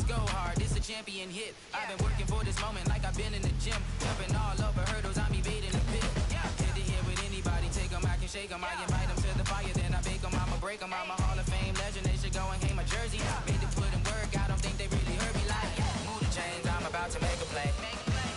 go hard, this a champion hit. I've been working for this moment like I've been in the gym. Jumping all over hurdles, I'm evading the pit. Hit to hit with anybody, take them, I can shake them. I invite them to the fire, then I bake them, I'ma break them. I'm a Hall of Fame legend, they should go and hang my jersey. Made to put in work, I don't think they really heard me like. Move the chains, I'm about to make a play.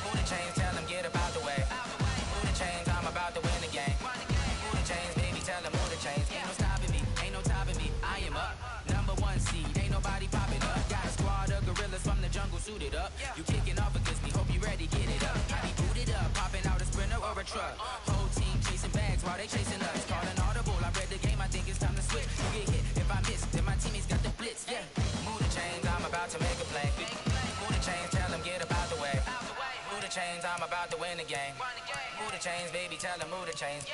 Move the chains, tell them get up out the way. Move the chains, I'm about to win the game. Move the chains, baby, tell them move the chains. Ain't no stopping me, ain't no topping me, I am up. #1 seed, ain't nobody popping up. Got a squad of gorillas from the jungle suited up. You kicking off against me, hope you ready, get it up. I be booted up, popping out a sprinter or a truck. Whole team chasing bags while they chasing us. Calling audible, I read the game, I think it's time to switch. You get hit, if I miss, then my teammates got the blitz, Move the chains, I'm about to make a play. Move the chains, tell them get up out the way. Move the chains, I'm about to win the game. Move the chains, baby, tell them move the chains.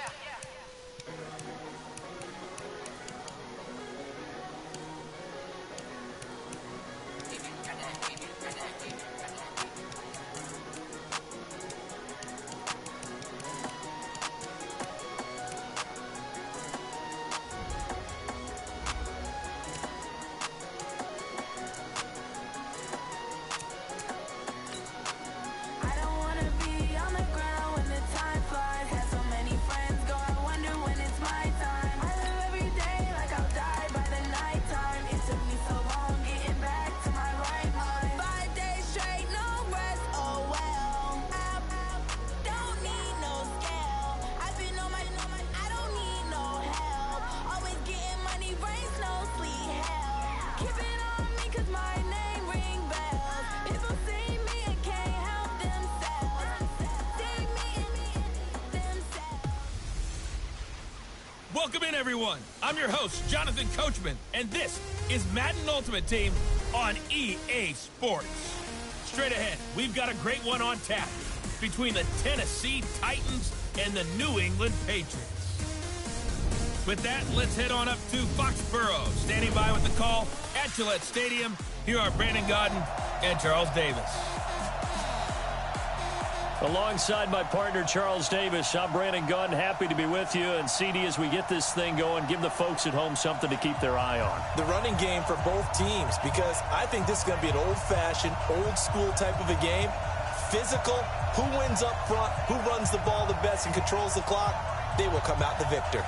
Welcome in, everyone. I'm your host, Jonathan Coachman, and this is Madden Ultimate Team on EA Sports. Straight ahead, we've got a great one on tap between the Tennessee Titans and the New England Patriots. With that, let's head on up to Foxborough. Standing by with the call at Gillette Stadium, here are Brandon Gaudin and Charles Davis. Alongside my partner, Charles Davis, I'm Brandon Gunn, happy to be with you. And CD, as we get this thing going, give the folks at home something to keep their eye on. The running game for both teams, because I think this is going to be an old-fashioned, old-school type of a game. Physical, who wins up front, who runs the ball the best and controls the clock, they will come out the victor.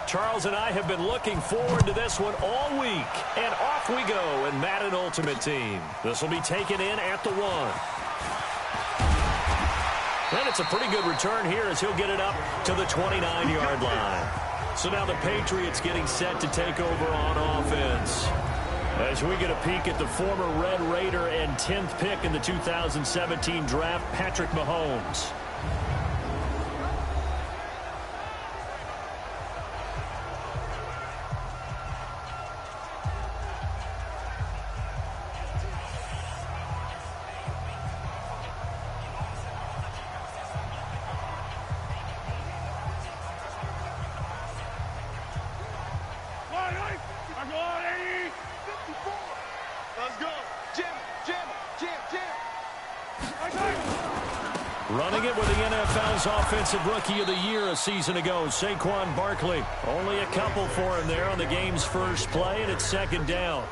Charles and I have been looking forward to this one all week. And off we go in Madden Ultimate Team. This will be taken in at the 1. And it's a pretty good return here as he'll get it up to the 29-yard line. So now the Patriots getting set to take over on offense. As we get a peek at the former Red Raider and 10th pick in the 2017 draft, Patrick Mahomes. Running it with the NFL's Offensive Rookie of the Year a season ago, Saquon Barkley. Only a couple for him there on the game's first play, and it's second down.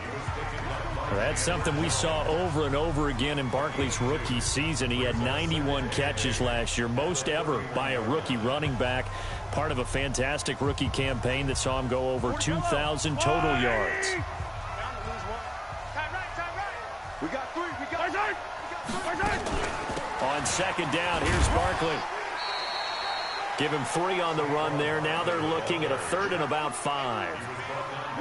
That's something we saw over and over again in Barkley's rookie season. He had 91 catches last year, most ever by a rookie running back. Part of a fantastic rookie campaign that saw him go over 2,000 total yards. On second down, here's Barkley. Give him 3 on the run there. Now they're looking at a 3rd and about 5.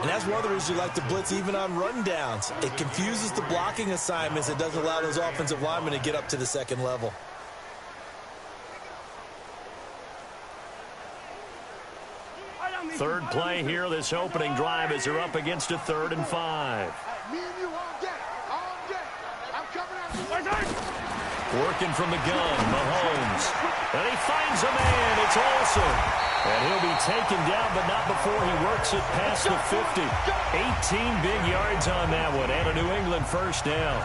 And that's one of the reasons you like to blitz even on rundowns. It confuses the blocking assignments. It doesn't allow those offensive linemen to get up to the second level. Third play here, this opening drive, as they're up against a 3rd and 5. Working from the gun, Mahomes. And he finds a man. It's Olsen. And he'll be taken down, but not before he works it past the 50. 18 big yards on that one, and a New England first down.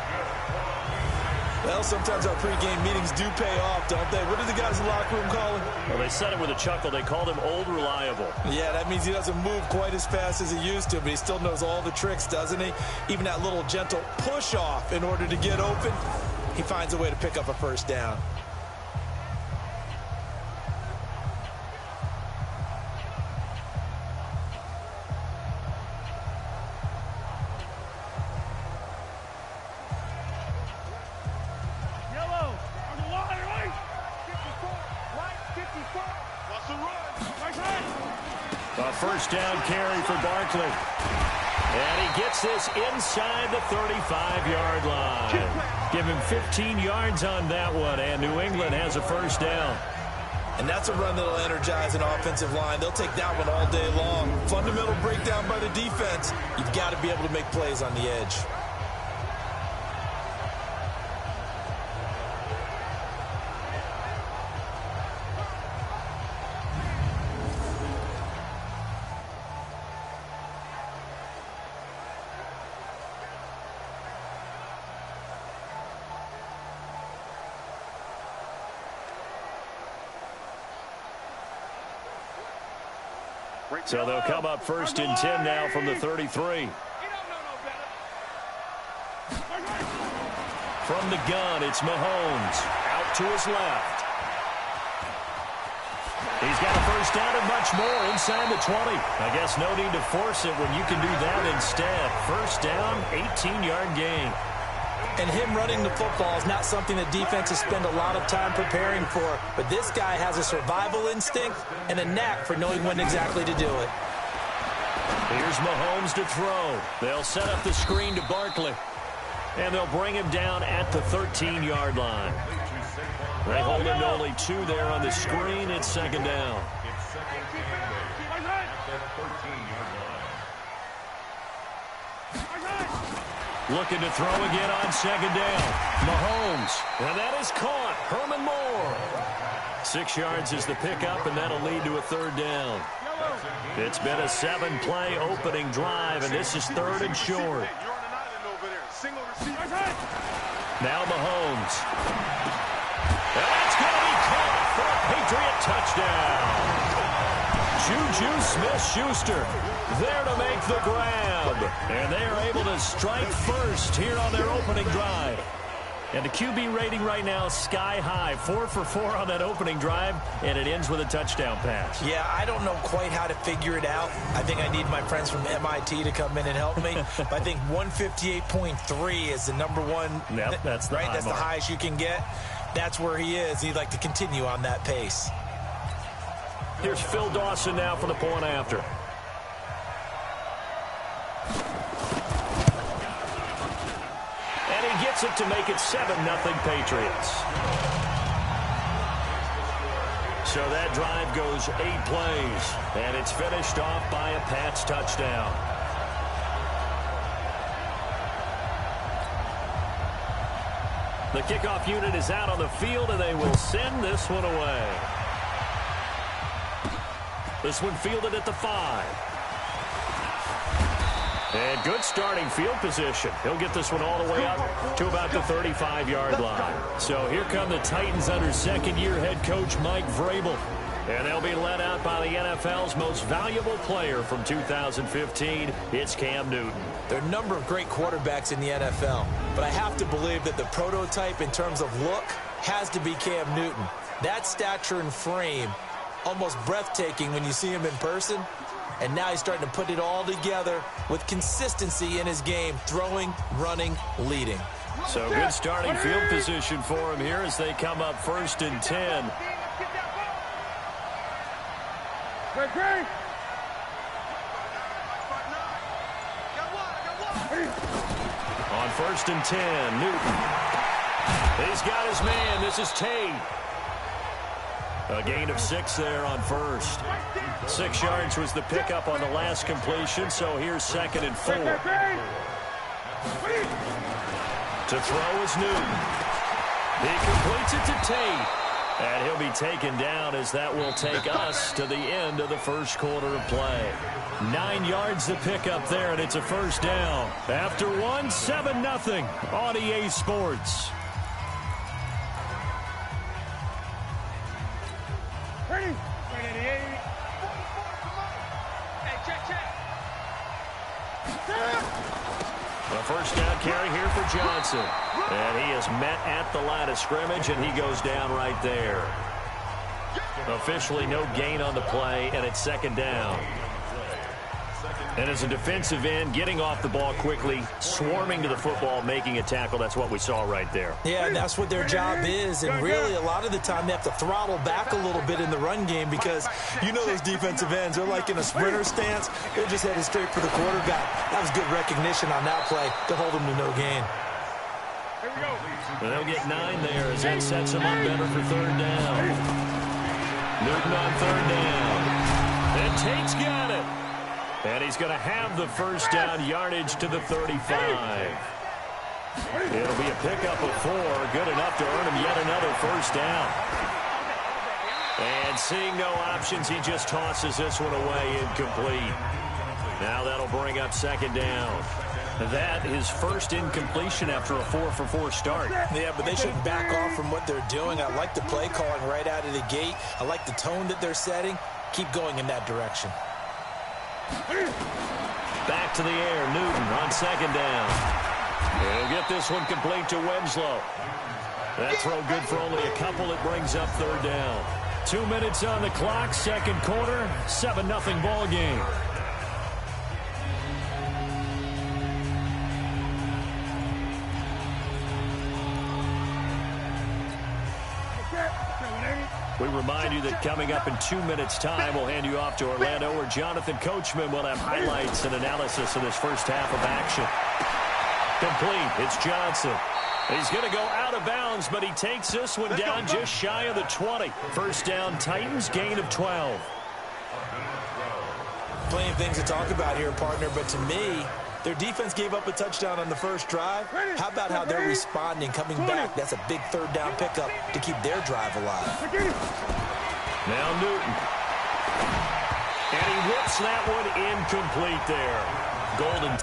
Well, sometimes our pregame meetings do pay off, don't they? What did the guys in the locker room call him? Well, they said it with a chuckle. They called him Old Reliable. Yeah, that means he doesn't move quite as fast as he used to, but he still knows all the tricks, doesn't he? Even that little gentle push-off in order to get open, he finds a way to pick up a first down. A first down carry for Barkley. And he gets this inside the 35-yard line. Give him 15 yards on that one, and New England has a first down. And that's a run that'll energize an offensive line. They'll take that one all day long. Fundamental breakdown by the defense. You've got to be able to make plays on the edge. So they'll come up 1st and 10 now from the 33. From the gun, it's Mahomes. Out to his left. He's got a first down and much more inside the 20. I guess no need to force it when you can do that instead. First down, 18-yard gain. And him running the football is not something that defenses spend a lot of time preparing for. But this guy has a survival instinct and a knack for knowing when exactly to do it. Here's Mahomes to throw. They'll set up the screen to Barkley. And they'll bring him down at the 13-yard line. They hold him to only 2 there on the screen. It's second down. Looking to throw again on second down. Mahomes. And that is caught. Herman Moore. 6 yards is the pickup, and that'll lead to a third down. It's been a 7-play opening drive, and this is 3rd and short. Now Mahomes. And that's going to be caught for a Patriot touchdown. Juju Smith-Schuster there to make the grab. And they are able to strike first here on their opening drive. And the QB rating right now sky high. 4 for 4 on that opening drive, and it ends with a touchdown pass. Yeah, I don't know quite how to figure it out. I think I need my friends from MIT to come in and help me. But I think 158.3 is the number one. Yep, that's the right. high That's mark. the highest you can get. That's where he is. He'd like to continue on that pace. Here's Phil Dawson now for the point after. And he gets it to make it 7-0 Patriots. So that drive goes 8 plays, and it's finished off by a Pats touchdown. The kickoff unit is out on the field, and they will send this one away. This one fielded at the 5. And good starting field position. He'll get this one all the way up to about the 35-yard line. So here come the Titans under second-year head coach Mike Vrabel. And they'll be led out by the NFL's most valuable player from 2015. It's Cam Newton. There are a number of great quarterbacks in the NFL, but I have to believe that the prototype in terms of look has to be Cam Newton. That stature and frame, almost breathtaking when you see him in person. And now he's starting to put it all together with consistency in his game, throwing, running, leading. So good starting field position for him here as they come up 1st and 10. On 1st and 10, Newton. He's got his man. This is Tate. A gain of 6 there on 1st. 6 yards was the pickup on the last completion, so here's 2nd and 4. To throw is Newton. He completes it to Tate. And he'll be taken down as that will take us to the end of the first quarter of play. 9 yards to pick up there, and it's a 1st down. After 1, 7-0 on EA Sports. Ready? Hey, check. A 1st down carry here for Johnson. And he is met at the line of scrimmage, and he goes down right there. Officially no gain on the play, and it's 2nd down. And as a defensive end, getting off the ball quickly, swarming to the football, making a tackle, that's what we saw right there. Yeah, and that's what their job is. And really, a lot of the time, they have to throttle back a little bit in the run game because you know those defensive ends, they're like in a sprinter stance. They're just headed straight for the quarterback. That was good recognition on that play to hold them to no gain. Here we go. And they'll get 9 there as that sets them up better for 3rd down. Newton on 3rd down. And Tate's got it. And he's going to have the 1st down yardage to the 35. It'll be a pickup of 4, good enough to earn him yet another 1st down. And seeing no options, he just tosses this one away incomplete. Now that'll bring up 2nd down. That is 1st incompletion after a 4-for-4 start. Yeah, but they shouldn't back off from what they're doing. I like the play calling right out of the gate. I like the tone that they're setting. Keep going in that direction. Back to the air, Newton on 2nd down. He'll get this one complete to Winslow. That throw good for only a couple. It brings up 3rd down. 2 minutes on the clock, 2nd quarter, 7-0 ball game. We remind you that coming up in 2 minutes' time, we'll hand you off to Orlando, where Jonathan Coachman will have highlights and analysis of this first half of action. Complete. It's Johnson. He's going to go out of bounds, but he takes this one down just shy of the 20. 1st down, Titans, gain of 12. Plenty of things to talk about here, partner, but to me, their defense gave up a touchdown on the first drive. How about how they're responding, coming back? That's a big 3rd down pickup to keep their drive alive. Now Newton. And he whips that one incomplete there. Golden.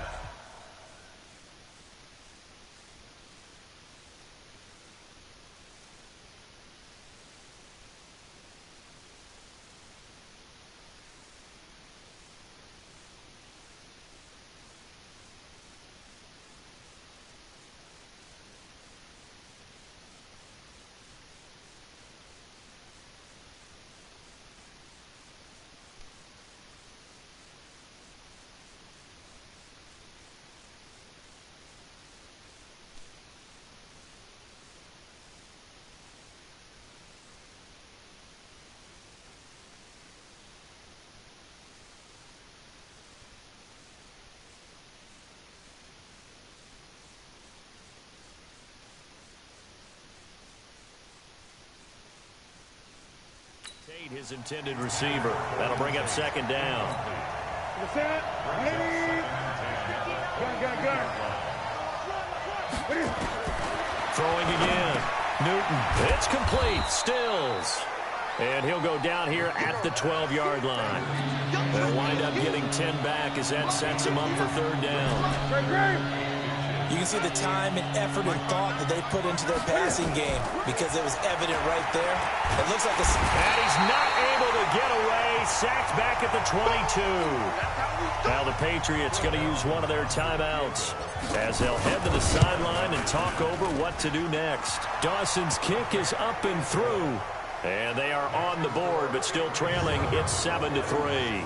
His intended receiver. That'll bring up 2nd down. Throwing again. Newton. It's complete. Stills. And he'll go down here at the 12-yard line. They'll wind up getting 10 back as that sets him up for 3rd down. You can see the time and effort and thought that they put into their passing game because it was evident right there. It looks like and he's not able to get away. Sacked back at the 22. Now the Patriots going to use one of their timeouts as they'll head to the sideline and talk over what to do next. Dawson's kick is up and through. And they are on the board, but still trailing. It's 7-3.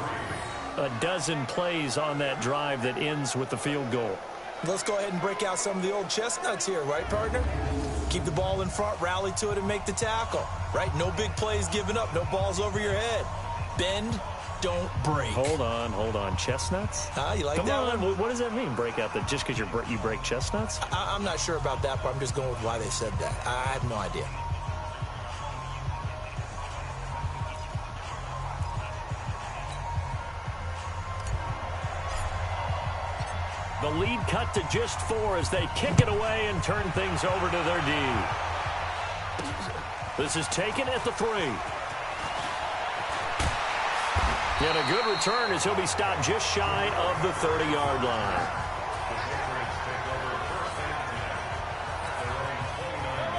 A dozen plays on that drive that ends with the field goal. Let's go ahead and break out some of the old chestnuts here, right, partner? Keep the ball in front, rally to it, and make the tackle, right? No big plays given up, no balls over your head. Bend, don't break. Hold on. Chestnuts? You like Come that on. one? What does that mean, break out? Just because you break chestnuts? I'm not sure about that, but I'm just going with why they said that. I have no idea. The lead cut to just 4 as they kick it away and turn things over to their D. This is taken at the 3. And a good return as he'll be stopped just shy of the 30-yard line.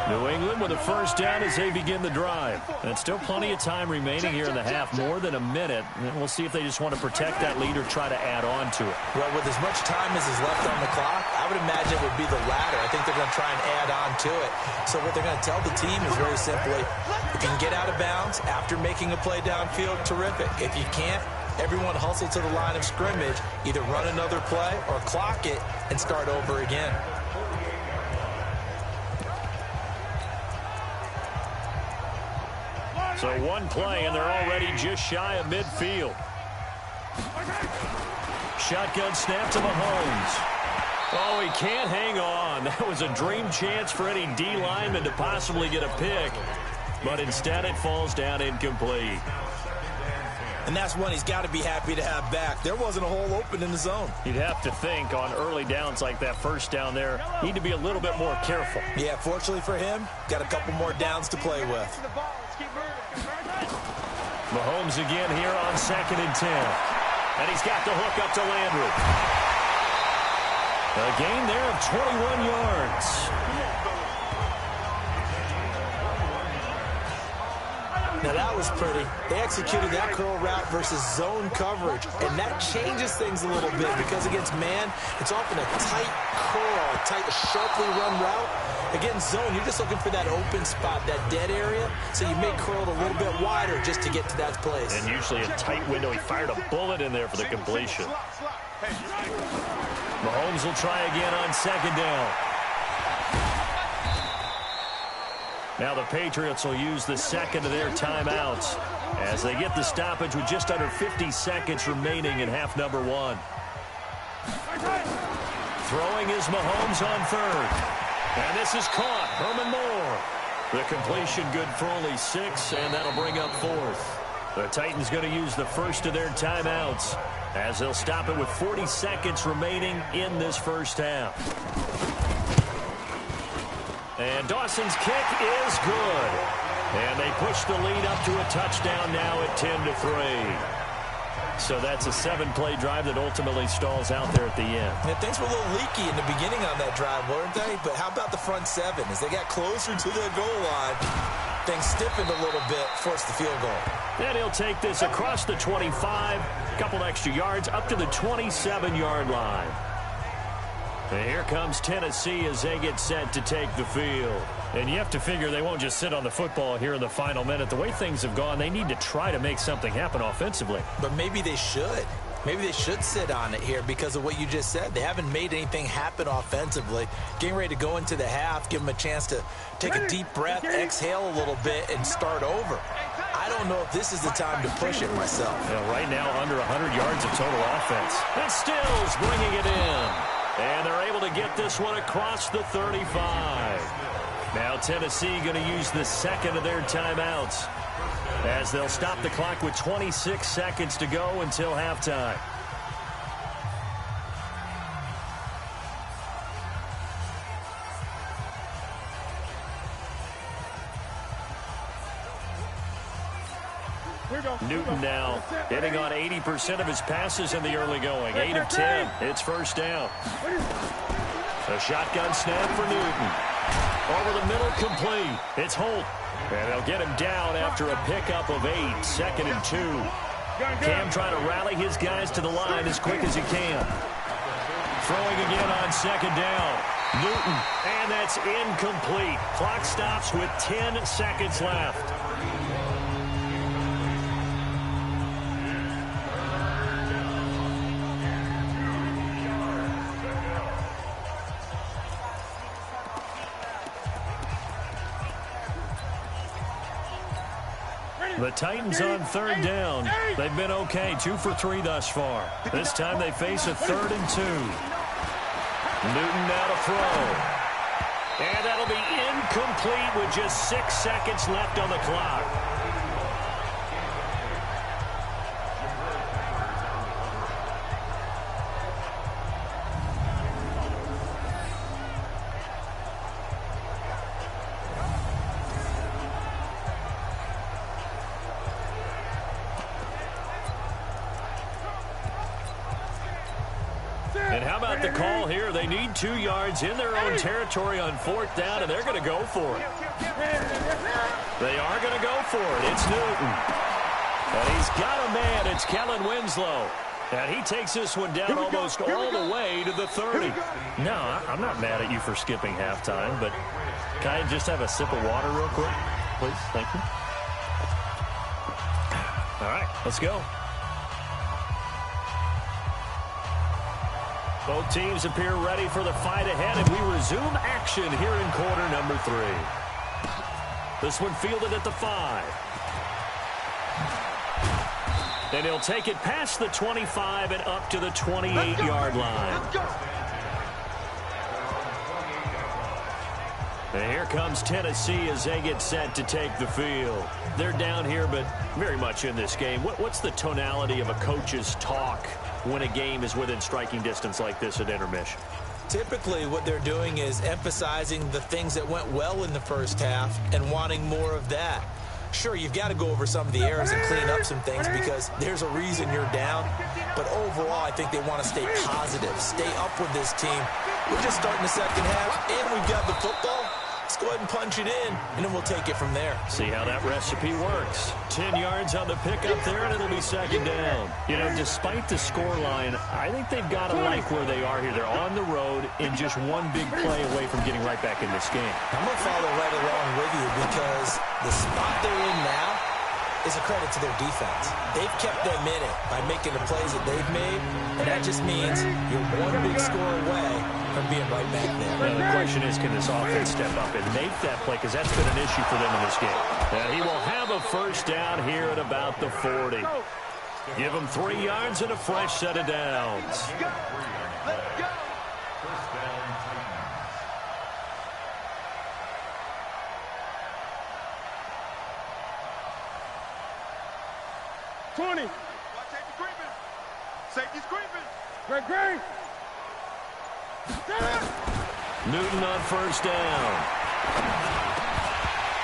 New England with a first down as they begin the drive. And still plenty of time remaining here in the half, more than a minute. And we'll see if they just want to protect that lead or try to add on to it. Well, with as much time as is left on the clock, I would imagine it would be the latter. I think they're going to try and add on to it. So what they're going to tell the team is very simply, if you can get out of bounds after making a play downfield, terrific. If you can't, everyone hustle to the line of scrimmage, either run another play or clock it and start over again. So one play, and they're already just shy of midfield. Shotgun snap to Mahomes. Oh, he can't hang on. That was a dream chance for any D lineman to possibly get a pick. But instead, it falls down incomplete. And that's one he's got to be happy to have back. There wasn't a hole open in the zone. You'd have to think on early downs like that first down there, need to be a little bit more careful. Yeah, fortunately for him, got a couple more downs to play with. Mahomes again here on 2nd and 10. And he's got the hook up to Landry. A gain there of 21 yards. Now that was pretty. They executed that curl route versus zone coverage, and that changes things a little bit because against man, it's often a tight curl, a sharply run route. Against zone, you're just looking for that open spot, that dead area, so you may curl it a little bit wider just to get to that place. And usually a tight window. He fired a bullet in there for the completion. Mahomes will try again on 2nd down. Now the Patriots will use the second of their timeouts as they get the stoppage with just under 50 seconds remaining in half number 1. Throwing is Mahomes on 3rd. And this is caught. Herman Moore. The completion good for only 6, and that'll bring up 4th. The Titans going to use the first of their timeouts as they'll stop it with 40 seconds remaining in this first half. And Dawson's kick is good. And they push the lead up to a touchdown now at 10-3. So that's a 7-play drive that ultimately stalls out there at the end. Yeah, things were a little leaky in the beginning on that drive, weren't they? But how about the front 7? As they got closer to the goal line, things stiffened a little bit, forced the field goal. And he'll take this across the 25, a couple extra yards, up to the 27-yard line. And here comes Tennessee as they get set to take the field. And you have to figure they won't just sit on the football here in the final minute. The way things have gone, they need to try to make something happen offensively. But maybe they should. Maybe they should sit on it here because of what you just said. They haven't made anything happen offensively. Getting ready to go into the half, give them a chance to take a deep breath, exhale a little bit, and start over. I don't know if this is the time to push it myself. Yeah, right now, under 100 yards of total offense. And Stills bringing it in. And they're able to get this one across the 35. Now Tennessee going to use the second of their timeouts as they'll stop the clock with 26 seconds to go until halftime. Newton now hitting on 80% of his passes in the early going. 8 of 10. It's first down. A shotgun snap for Newton. Over the middle, complete. It's Holt. And they'll get him down after a pickup of 8. 2nd and 2. Cam trying to rally his guys to the line as quick as he can. Throwing again on 2nd down. Newton. And that's incomplete. Clock stops with 10 seconds left. The Titans on third down. They've been okay, 2 for 3 thus far. This time they face a 3rd and 2. Newton now to throw. And that'll be incomplete with just 6 seconds left on the clock. And how about the call here? They need 2 yards in their own territory on 4th down, and they're going to go for it. They are going to go for it. It's Newton. And he's got a man. It's Kellen Winslow. And he takes this one down almost all the way to the 30. No, I'm not mad at you for skipping halftime, but can I just have a sip of water real quick? Please, thank you. All right, let's go. Both teams appear ready for the fight ahead, and we resume action here in quarter number 3. This one fielded at the 5. And he'll take it past the 25 and up to the 28-yard line. And here comes Tennessee as they get set to take the field. They're down here, but very much in this game. What's the tonality of a coach's talk when a game is within striking distance like this at intermission? Typically, what they're doing is emphasizing the things that went well in the first half and wanting more of that. Sure, you've got to go over some of the errors and clean up some things because there's a reason you're down. But overall, I think they want to stay positive, stay up with this team. We're just starting the second half, and we've got the football. Let's go ahead and punch it in, and then we'll take it from there. See how that recipe works. 10 yards on the pickup there, and it'll be second down. You know, despite the scoreline, I think they've got to like where they are here. They're on the road and just one big play away from getting right back in this game. I'm going to follow right along with you because the spot they're in now is a credit to their defense. They've kept them in it by making the plays that they've made, and that just means you're one big score away from being right back there. Now, the question is, can this offense step up and make that play? Because that's been an issue for them in this game. And he will have a first down here at about the 40. Give him 3 yards and a fresh set of downs. Let's go. 20. Watch safety creeping. Safety's creeping. Great. Newton on first down.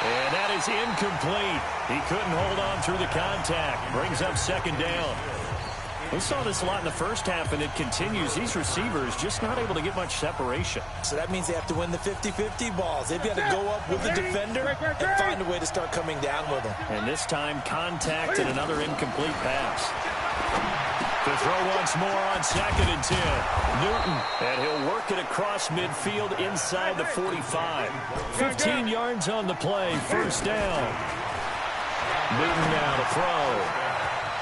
And that is incomplete. He couldn't hold on through the contact. Brings up second down. We saw this a lot in the first half, and it continues. These receivers just not able to get much separation. So that means they have to win the 50-50 balls. They've got to go up with the defender and find a way to start coming down with them. And this time, contact and another incomplete pass. To throw once more on 2nd and 10. Newton, and he'll work it across midfield inside the 45. 15 yards on the play, first down. Newton now to throw.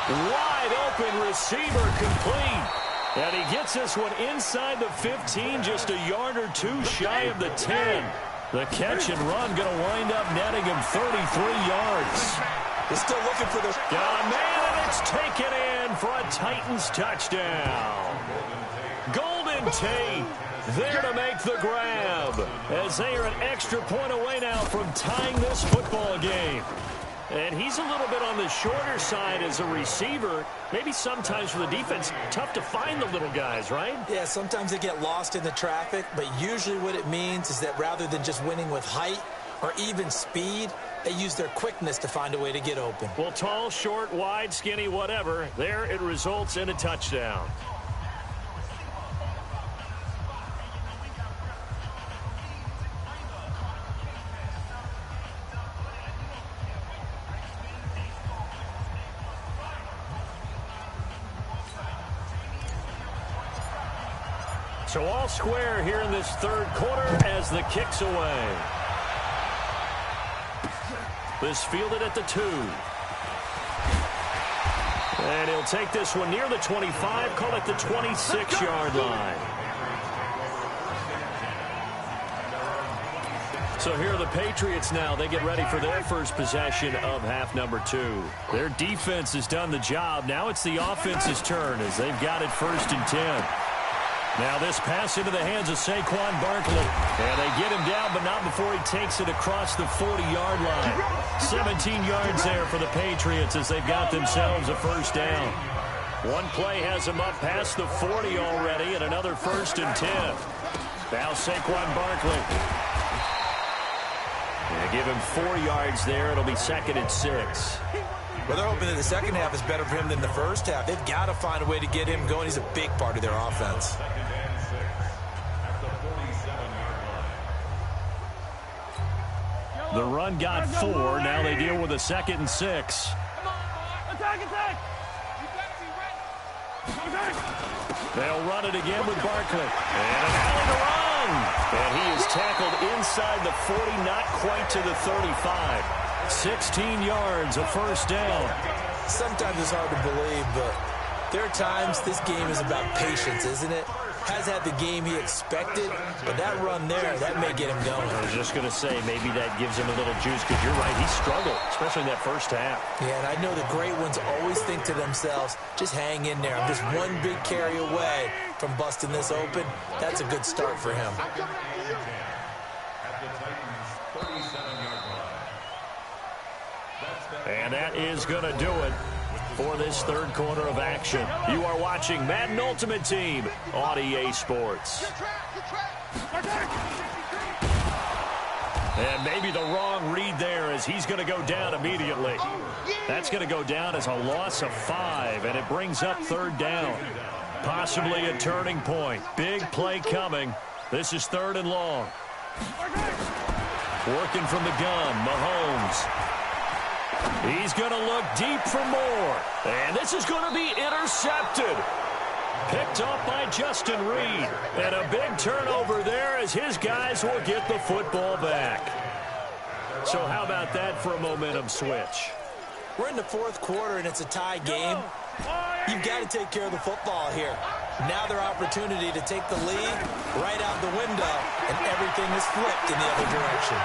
Wide open receiver complete. And he gets this one inside the 15, just a yard or two shy of the 10. The catch and run going to wind up netting him 33 yards. They're still looking for the... Got a man, and it's taken in for a Titans touchdown. Golden Tate there to make the grab as they are an extra point away now from tying this football game. And he's a little bit on the shorter side as a receiver. Maybe sometimes for the defense, tough to find the little guys, right? Yeah, sometimes they get lost in the traffic, but usually what it means is that rather than just winning with height or even speed, they use their quickness to find a way to get open. Well, tall, short, wide, skinny, whatever, there it results in a touchdown. So all square here in this third quarter as the kick's away. This fielded at the 2. And he'll take this one near the 25, call it the 26-yard line. So here are the Patriots now. They get ready for their first possession of half number 2. Their defense has done the job. Now it's the offense's turn as they've got it 1st and 10. Now this pass into the hands of Saquon Barkley. And they get him down, but not before he takes it across the 40-yard line. 17 yards there for the Patriots as they've got themselves a first down. One play has them up past the 40 already, and another 1st and 10. Now Saquon Barkley. And give him 4 yards there. It'll be 2nd and 6. Well, they're hoping that the second half is better for him than the first half. They've got to find a way to get him going. He's a big part of their offense. The run got 4. Now they deal with a 2nd and 6. Attack! They'll run it again with Barkley. And an alley to run. And he is tackled inside the 40, not quite to the 35. 16 yards, a first down. Sometimes it's hard to believe, but there are times this game is about patience, isn't it? Has had the game he expected, but that run there, that may get him going. I was just going to say, maybe that gives him a little juice, because you're right, he struggled, especially in that first half. Yeah, and I know the great ones always think to themselves, just hang in there. I'm just one big carry away from busting this open. That's a good start for him. And that is going to do it for this third quarter of action. You are watching Madden Ultimate Team on EA Sports. And maybe the wrong read there as he's going to go down immediately. That's going to go down as a loss of 5, and it brings up 3rd down. Possibly a turning point. Big play coming. This is 3rd and long. Working from the gun, Mahomes. He's going to look deep for more. And this is going to be intercepted. Picked off by Justin Reed. And a big turnover there as his guys will get the football back. So how about that for a momentum switch? We're in the 4th quarter, and it's a tie game. You've got to take care of the football here. Now their opportunity to take the lead right out the window, and everything is flipped in the other direction.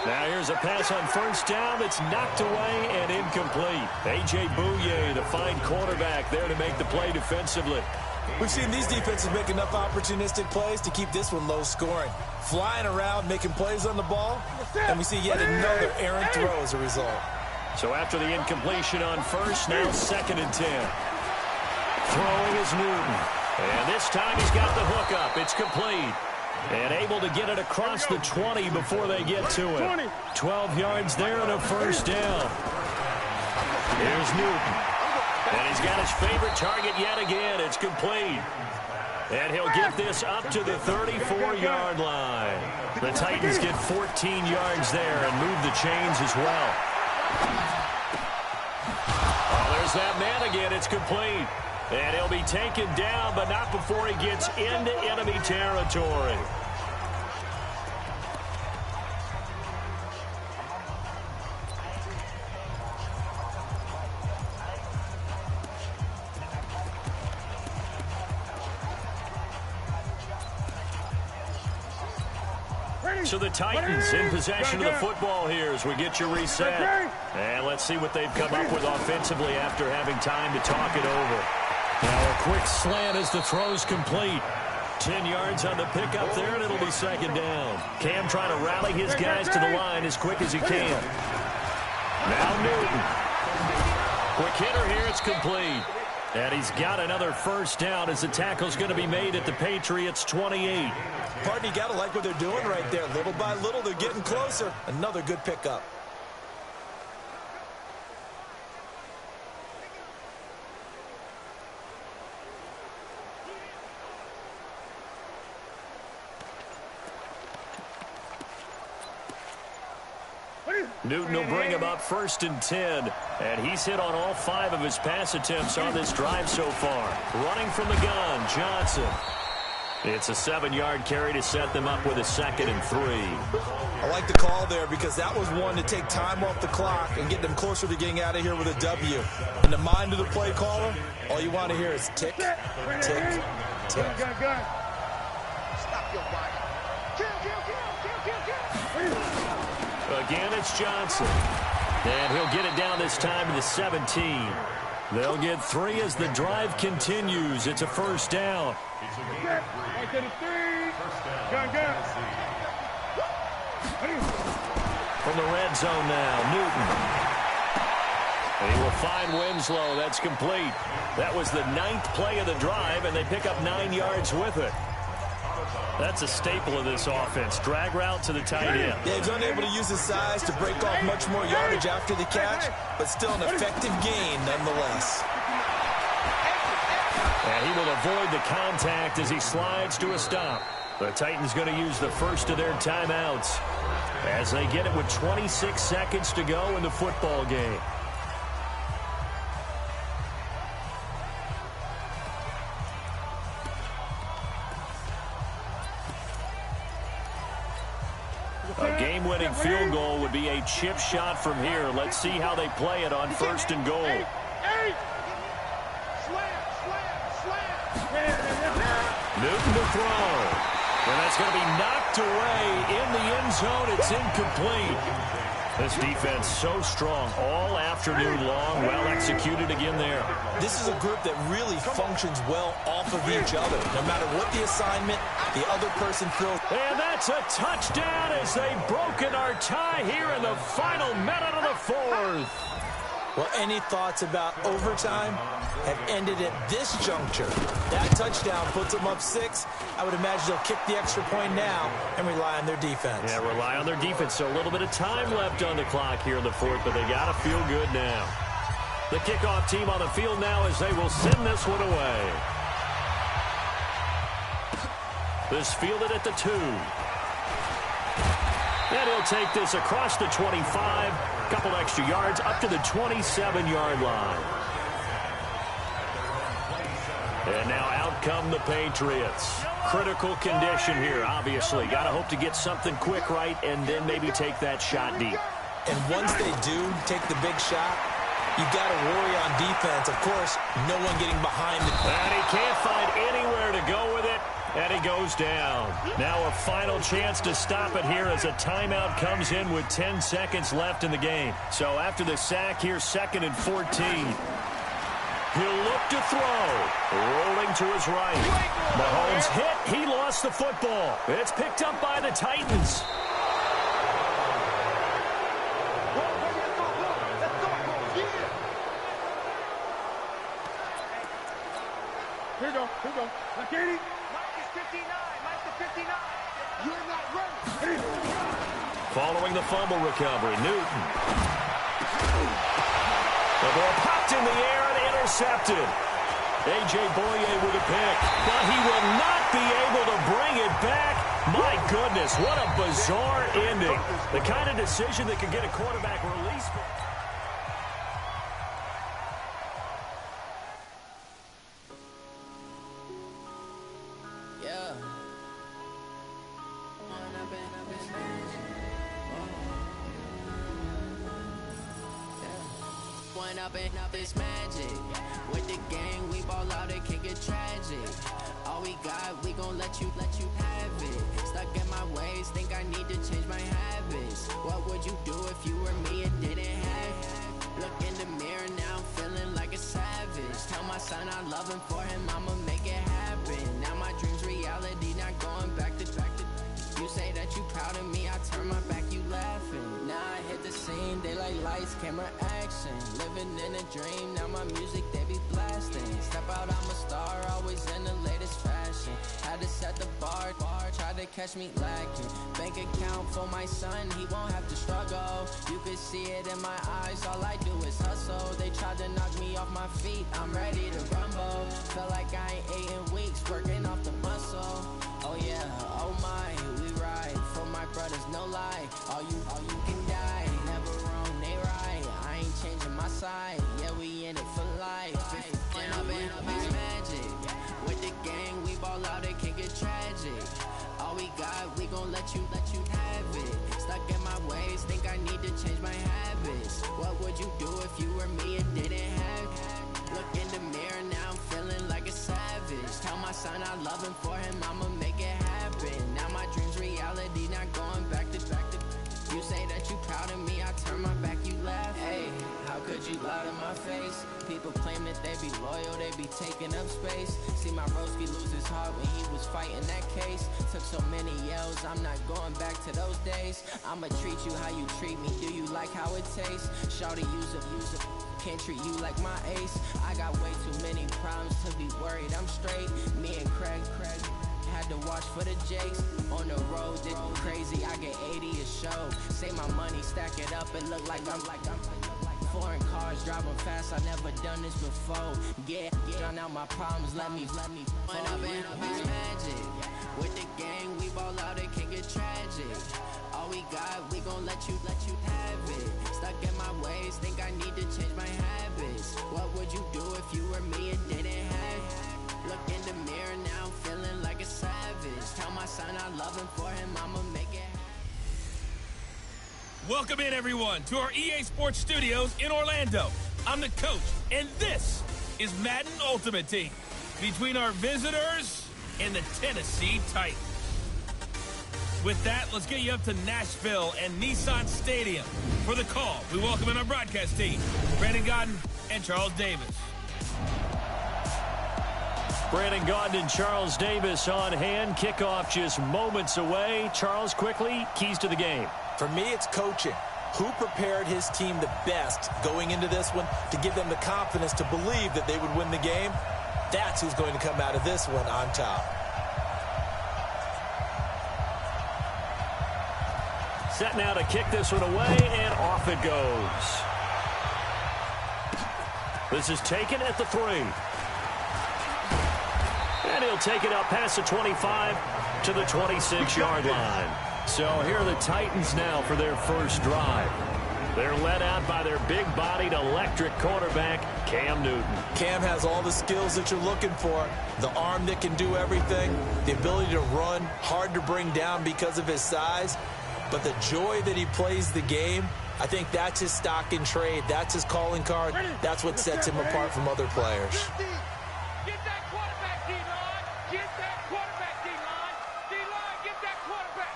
Now here's a pass on 1st down. It's knocked away and incomplete. A.J. B.L.U.HAZE, the fine quarterback, there to make the play defensively. We've seen these defenses make enough opportunistic plays to keep this one low scoring. Flying around, making plays on the ball, and we see yet another errant throw as a result. So after the incompletion on 1st, now 2nd and 10. Throwing is Newton. And this time he's got the hook up. It's complete. And able to get it across the 20 before they get to it. 12 yards there and a first down. Here's Newton. And he's got his favorite target yet again. It's complete. And he'll get this up to the 34-yard line. The Titans get 14 yards there and move the chains as well. Oh, there's that man again. It's complete. And he'll be taken down, but not before he gets into enemy territory. So the Titans in possession of the football here as we get you reset. And let's see what they've come up with offensively after having time to talk it over. Now a quick slant as the throw's complete. 10 yards on the pickup there, and it'll be 2nd down. Cam trying to rally his guys to the line as quick as he can. Now Newton. Quick hitter here, it's complete. And he's got another first down as the tackle's going to be made at the Patriots' 28. Partner, you got to like what they're doing right there. Little by little, they're getting closer. Another good pickup. Newton will bring him up 1st and 10. And he's hit on all 5 of his pass attempts on this drive so far. Running from the gun, Johnson. It's a 7-yard carry to set them up with a 2nd and 3. I like the call there because that was one to take time off the clock and get them closer to getting out of here with a W. In the mind of the play caller, all you want to hear is tick, tick, tick. Stop your body. Kill. Again, it's Johnson. And he'll get it down this time to the 17. They'll get 3 as the drive continues. It's a first down. From the red zone now, Newton. And he will find Winslow. That's complete. That was the 9th play of the drive, and they pick up 9 yards with it. That's a staple of this offense. Drag route to the tight end. Yeah, he's unable to use his size to break off much more yardage after the catch, but still an effective gain nonetheless. And he will avoid the contact as he slides to a stop. The Titans going to use the first of their timeouts as they get it with 26 seconds to go in the football game. A game-winning field goal would be a chip shot from here. Let's see how they play it on 1st and goal. Newton to throw. And that's going to be knocked away in the end zone. It's incomplete. This defense so strong all afternoon long. Well executed again there. This is a group that really functions well off of each other. No matter what the assignment, the other person throws. And that's a touchdown as they've broken our tie here in the final minute of the 4th. Well, any thoughts about overtime have ended at this juncture. That touchdown puts them up 6. I would imagine they'll kick the extra point now and rely on their defense. Yeah, rely on their defense. So a little bit of time left on the clock here in the 4th, but they got to feel good now. The kickoff team on the field now as they will send this one away. This fielded at the 2. And he'll take this across the 25. Couple extra yards up to the 27-yard line. And now out come the Patriots. Critical condition here, obviously. Got to hope to get something quick right and then maybe take that shot deep. And once they do take the big shot, you got to worry on defense. Of course, no one getting behind it. And he can't find anywhere to go with it. And he goes down. Now a final chance to stop it here as a timeout comes in with 10 seconds left in the game. So after the sack here, 2nd and 14. He'll look to throw. Rolling to his right. Mahomes hit. He lost the football. It's picked up by the Titans. Here we go. Now, Katie. Following the fumble recovery, Newton. The ball popped in the air and intercepted. A.J. Boye with a pick, but he will not be able to bring it back. My goodness, what a bizarre ending. The kind of decision that could get a quarterback released. Up this magic with the gang, we ball out, it can get tragic. All we got, we gon' let you have it. Stuck in my ways, think I need to change my habits. What would you do if you were me and didn't have it? Look in the mirror now, I'm feeling like a savage. Tell my son I love him, for him I'ma make it happen. Now my dream's reality, not going back to. You say that you proud of me, I turn my back, you laughing. Now I hit the scene, they like lights, camera, action. Living in a dream, now my music, they be blasting. Step out, I'm a star, always in the latest fashion. Had to set the bar, try to catch me lacking. Bank account for my son, he won't have to struggle. You could see it in my eyes, all I do is hustle. They tried to knock me off my feet, I'm ready to rumble. Feel like I ain't ate in weeks, working off the muscle. Oh yeah, oh my, we ride for my brothers, no lie. All you can die, never wrong, they right. I ain't changing my side, yeah, we in it for life. When I've been up is magic, with the gang, we ball out, it can get tragic. All we got, we gon' let you have it. Stuck in my ways, think I need to change my habits. What would you do if you were me and didn't have it? Look in the mirror, now I'm feeling like a savage. Tell my son I love him, for him I'ma make it happen. Now my dream's reality, not going back to. You say that you proud loud in my face. People claim that they be loyal, they be taking up space. See my broski lose his heart when he was fighting that case. Took so many yells, I'm not going back to those days. I'ma treat you how you treat me, do you like how it tastes? Shawty, use it, can't treat you like my ace. I got way too many problems to be worried, I'm straight. Me and Craig had to watch for the Jakes. On the road, this crazy, I get 80 a show. Say my money, stack it up, and look like I'm foreign cars, driving fast, I never done this before. Get drown out my problems, let me When up in a bitch magic. With the gang, we ball out, it can get tragic. All we got, we gon' let you have it. Stuck in my ways, think I need to change my habits. What would you do if you were me and didn't have it? Look in the mirror now, I'm feeling like a savage. Tell my son I love him, for him I'ma make it happen. Welcome in, everyone, to our EA Sports Studios in Orlando. I'm the coach, and this is Madden Ultimate Team between our visitors and the Tennessee Titans. With that, let's get you up to Nashville and Nissan Stadium. For the call, we welcome in our broadcast team, Brandon Godden and Charles Davis. Brandon Godden and Charles Davis on hand. Kickoff just moments away. Charles, quickly, keys to the game. For me, it's coaching. Who prepared his team the best going into this one to give them the confidence to believe that they would win the game? That's who's going to come out of this one on top. Set now to kick this one away, and off it goes. This is taken at the 3. And he'll take it up past the 25 to the 26-yard line. So here are the Titans now for their first drive. They're led out by their big-bodied electric quarterback, Cam Newton. Cam has all the skills that you're looking for. The arm that can do everything. The ability to run, hard to bring down because of his size. But the joy that he plays the game, I think that's his stock in trade. That's his calling card. That's what sets him apart from other players. Get that quarterback, D-line. Get that quarterback, D-line. D-line, get that quarterback.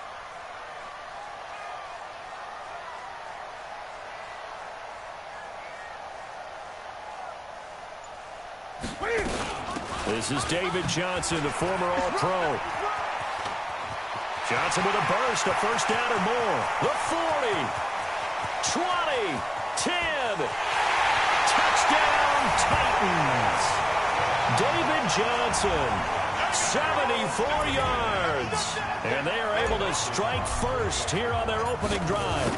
This is David Johnson, the former All-Pro. Johnson with a burst, a first down or more. The 40, 20, 10. Touchdown, Titans. David Johnson, 74 yards. And they are able to strike first here on their opening drive.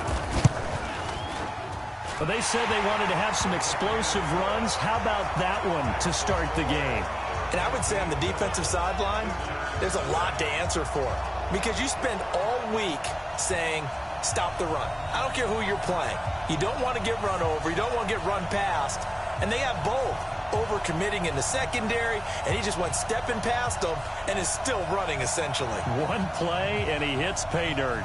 But they said they wanted to have some explosive runs. How about that one to start the game? And I would say on the defensive sideline, there's a lot to answer for. Because you spend all week saying, stop the run. I don't care who you're playing. You don't want to get run over. You don't want to get run past. And they have both. Overcommitting in the secondary, and he just went stepping past them and is still running, essentially. One play, and he hits pay dirt.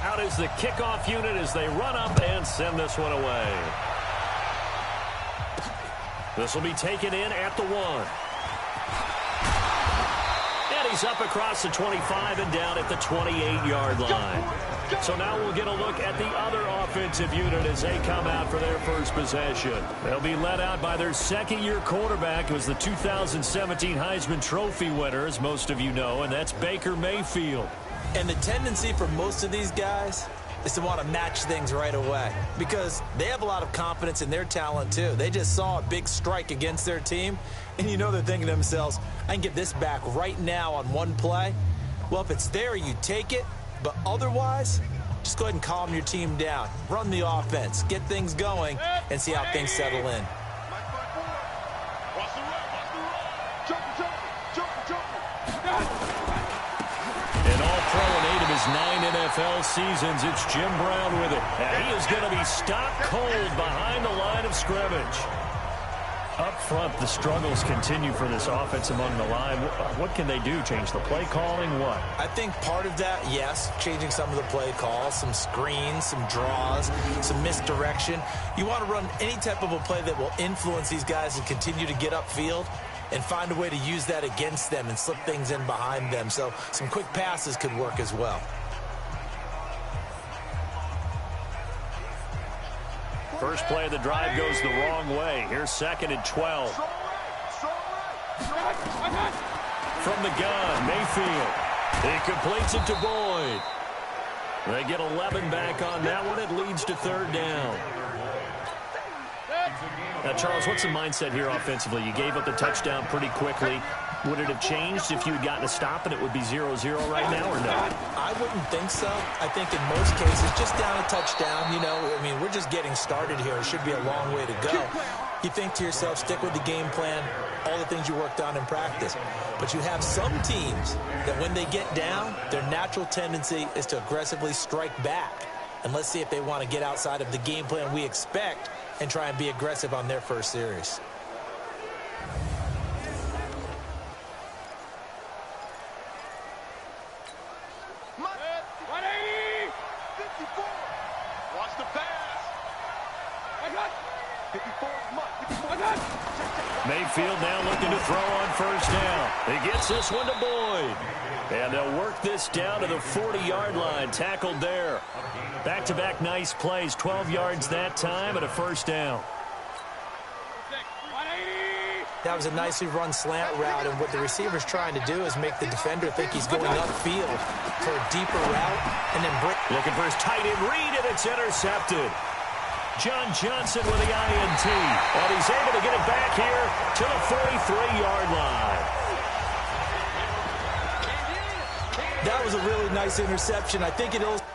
Out is the kickoff unit as they run up and send this one away. This will be taken in at the 1. And he's up across the 25 and down at the 28-yard line. So now we'll get a look at the other offensive unit as they come out for their first possession. They'll be led out by their second-year quarterback, who was the 2017 Heisman Trophy winner, as most of you know, and that's Baker Mayfield. And the tendency for most of these guys is to want to match things right away because they have a lot of confidence in their talent too. They just saw a big strike against their team, and you know they're thinking to themselves, I can get this back right now on one play. Well, if it's there, you take it, but otherwise, just go ahead and calm your team down. Run the offense, get things going, and see how things settle in. An all-pro in 8 of his 9 NFL seasons, it's Jim Brown with it. And he is going to be stopped cold behind the line of scrimmage. Up front, the struggles continue for this offense among the line. What can they do? Change the play calling? What? I think part of that, yes, changing some of the play calls, some screens, some draws, some misdirection. You want to run any type of a play that will influence these guys and continue to get upfield. and find a way to use that against them and slip things in behind them. So some quick passes could work as well. First play of the drive goes the wrong way. Here's 2nd and 12. From the gun, Mayfield. He completes it to Boyd. They get 11 back on that one. It leads to 3rd down. Now, Charles, what's the mindset here offensively? You gave up the touchdown pretty quickly. Would it have changed if you had gotten a stop and it would be 0-0 right now, or no? I wouldn't think so. I think in most cases, just down a touchdown, you know, I mean, we're just getting started here. It should be a long way to go. You think to yourself, stick with the game plan, all the things you worked on in practice. But you have some teams that when they get down, their natural tendency is to aggressively strike back. And let's see if they want to get outside of the game plan we expect and try and be aggressive on their first series. Mayfield now looking to throw on 1st down. He gets this one to Boyd. And they'll work this down to the 40-yard line. Tackled there. Back-to-back nice plays. 12 yards that time and a 1st down. That was a nicely run slant route, and what the receiver's trying to do is make the defender think he's going upfield for a deeper route, and then looking for his tight end read, and it's intercepted. John Johnson with the INT, and he's able to get it back here to the 43-yard line. That was a really nice interception. I think it illustrates.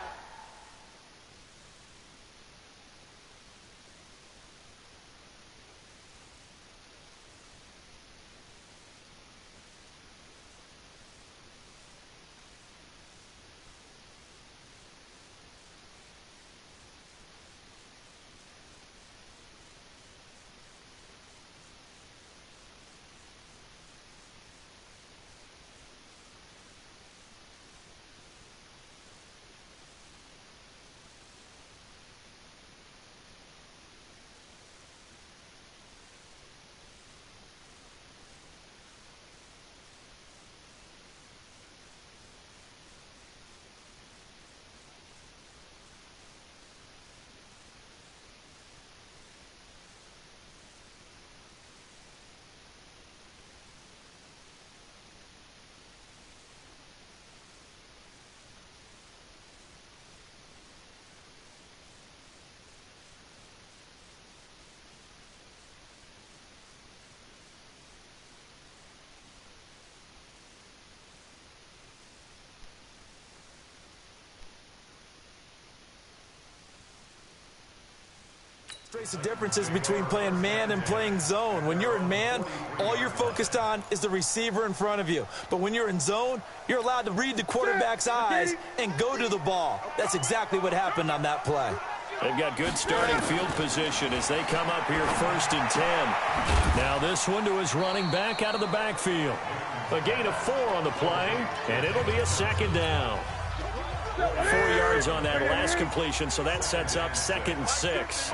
The differences between playing man and playing zone. When you're in man, all you're focused on is the receiver in front of you. But when you're in zone, you're allowed to read the quarterback's eyes and go to the ball. That's exactly what happened on that play. They've got good starting field position as they come up here 1st and 10. Now this one to his running back out of the backfield. A gain of 4 on the play, and it'll be a 2nd down. 4 yards on that last completion, so that sets up 2nd and 6.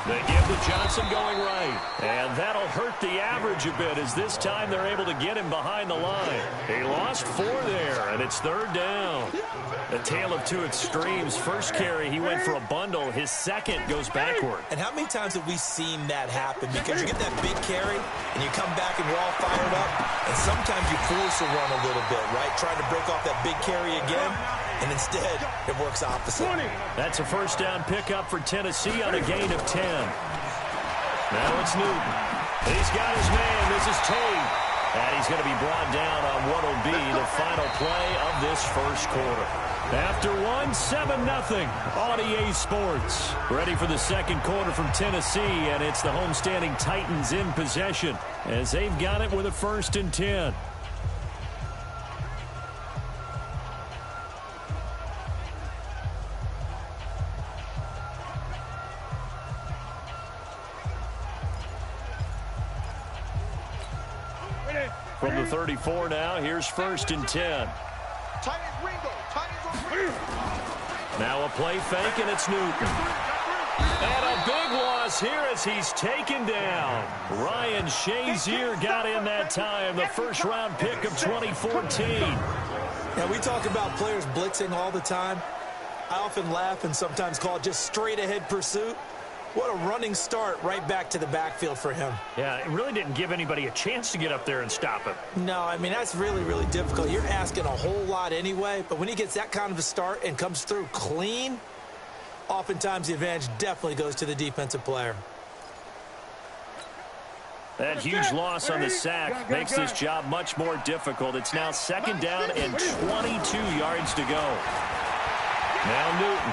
They give to Johnson going right, and that'll hurt the average a bit as this time they're able to get him behind the line. He lost 4 there, and it's 3rd down. A tale of two extremes. First carry, he went for a bundle. His second goes backward. And how many times have we seen that happen? Because you get that big carry, and you come back and you're all fired up, and sometimes you force a run a little bit, right? Trying to break off that big carry again, and instead it works opposite. That's a first down pickup for Tennessee on a gain of 10. Now it's Newton. He's got his man. This is Tate. And he's going to be brought down on what will be the final play of this first quarter. After 7-0 on EA Sports. Ready for the second quarter from Tennessee, and it's the homestanding Titans in possession as they've got it with a 1st and 10. From the 34 now, here's 1st and 10. Now a play fake, and it's Newton. And a big loss here as he's taken down. Ryan Shazier got in that time, the first-round pick of 2014. And we talk about players blitzing all the time. I often laugh and sometimes call it just straight-ahead pursuit. What a running start right back to the backfield for him. Yeah, it really didn't give anybody a chance to get up there and stop him. No, I mean, that's really, really difficult. You're asking a whole lot anyway, but when he gets that kind of a start and comes through clean, oftentimes the advantage definitely goes to the defensive player. That huge loss on the sack makes this job much more difficult. It's now second down and 22 yards to go. Now Newton.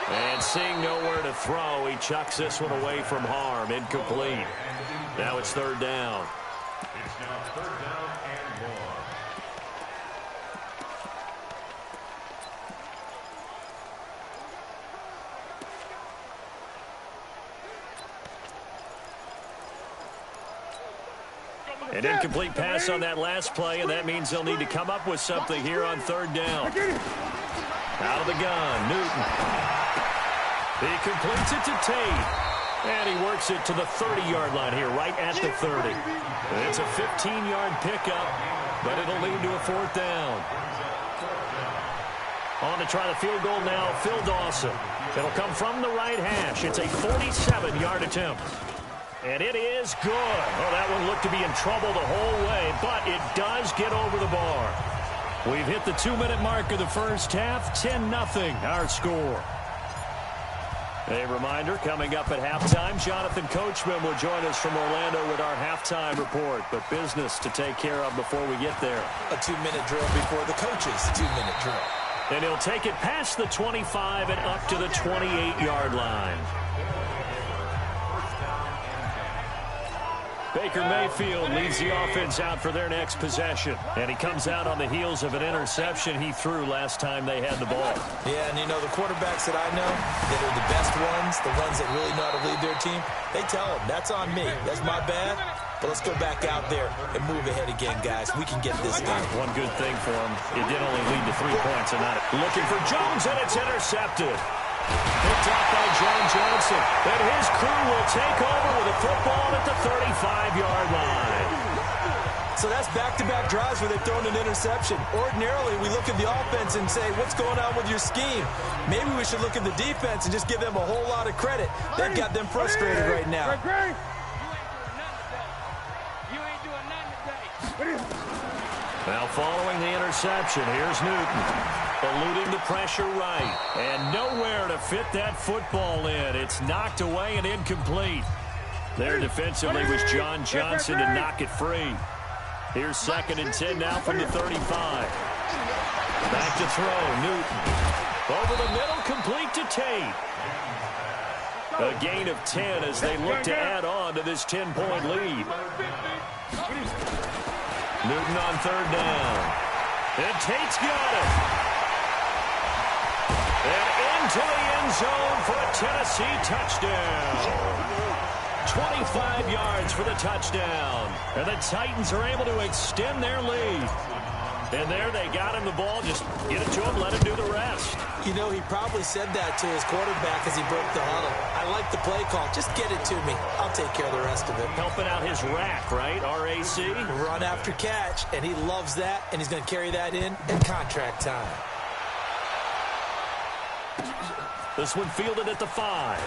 And seeing nowhere to throw, he chucks this one away from harm. Incomplete. Now it's third down. It's now third down and 1. An incomplete pass on that last play, and that means they'll need to come up with something here on third down. Out of the gun, Newton. He completes it to Tate. And he works it to the 30-yard line here, right at the 30. It's a 15-yard pickup, but it'll lead to a fourth down. On to try the field goal now, Phil Dawson. It'll come from the right hash. It's a 47-yard attempt. And it is good. Oh, that one looked to be in trouble the whole way, but it does get over the bar. We've hit the 2-minute mark of the first half, 10-0 our score. A reminder, coming up at halftime, Jonathan Coachman will join us from Orlando with our halftime report. But business to take care of before we get there. A 2-minute drill before the coach's 2-minute drill. And he'll take it past the 25 and up to the 28-yard line. Baker Mayfield leads the offense out for their next possession. And he comes out on the heels of an interception he threw last time they had the ball. Yeah, and you know, the quarterbacks that I know that are the best ones, the ones that really know how to lead their team, they tell them, that's on me. That's my bad. But let's go back out there and move ahead again, guys. We can get this done. One good thing for him, it did only lead to 3 points. And not looking for Jones, and it's intercepted. Picked off by John Johnson. And his crew will take over with a football at the 35-yard line. So that's back-to-back drives where they've thrown an interception. Ordinarily, we look at the offense and say, what's going on with your scheme? Maybe we should look at the defense and just give them a whole lot of credit. They've got them frustrated right now. Now following the interception, here's Newton. Eluding the pressure right. And nowhere to fit that football in. It's knocked away and incomplete. There defensively was John Johnson to knock it free. Here's 2nd and 10 now from the 35. Back to throw, Newton. Over the middle, complete to Tate. A gain of 10 as they look to add on to this 10-point lead. Newton on third down. And Tate's got it. And into the end zone for a Tennessee touchdown. 25 yards for the touchdown. And the Titans are able to extend their lead. And there they got him the ball. Just get it to him, let him do the rest. You know, he probably said that to his quarterback as he broke the huddle. I like the play call. Just get it to me. I'll take care of the rest of it. Helping out his rack, right? R-A-C? Run after catch, and he loves that, and he's going to carry that in contract time. This one fielded at the 5.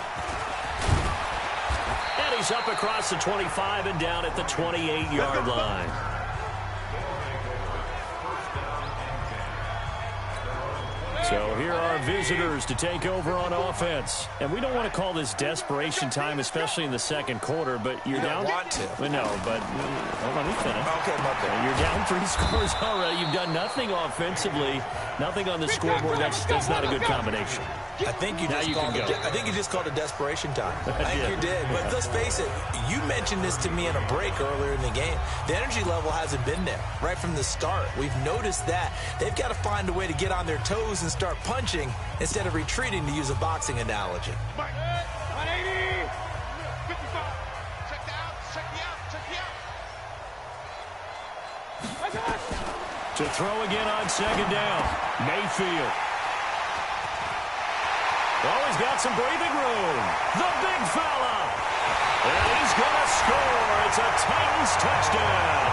And he's up across the 25 and down at the 28-yard line. So here are visitors to take over on offense. And we don't want to call this desperation time, especially in the second quarter, but you're down. You don't want to. Well, no, but let me finish. Okay, my bad. You're down 3 scores already. You've done nothing offensively, nothing on the scoreboard. That's not a good combination. I think you just called it desperation time. I think you did. But let's face it, you mentioned this to me in a break earlier in the game. The energy level hasn't been there right from the start. We've noticed that. They've got to find a way to get on their toes and start punching instead of retreating, to use a boxing analogy. 180, 55. Check the out, check the out. To throw again on second down, Mayfield. Oh, he's got some breathing room. The big fella. And he's going to score. It's a Titans touchdown.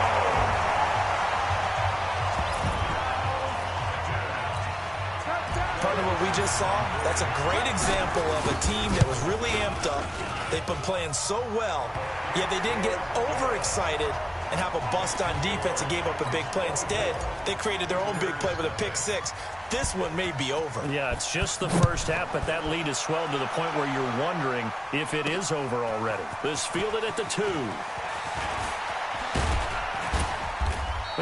Partner, what we just saw, that's a great example of a team that was really amped up. They've been playing so well, yet they didn't get overexcited and have a bust on defense and gave up a big play. Instead, they created their own big play with a pick six. This one may be over. Yeah, it's just the first half, but that lead has swelled to the point where you're wondering if it is over already. This fielded at the 2.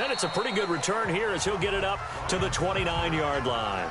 And it's a pretty good return here as he'll get it up to the 29-yard line.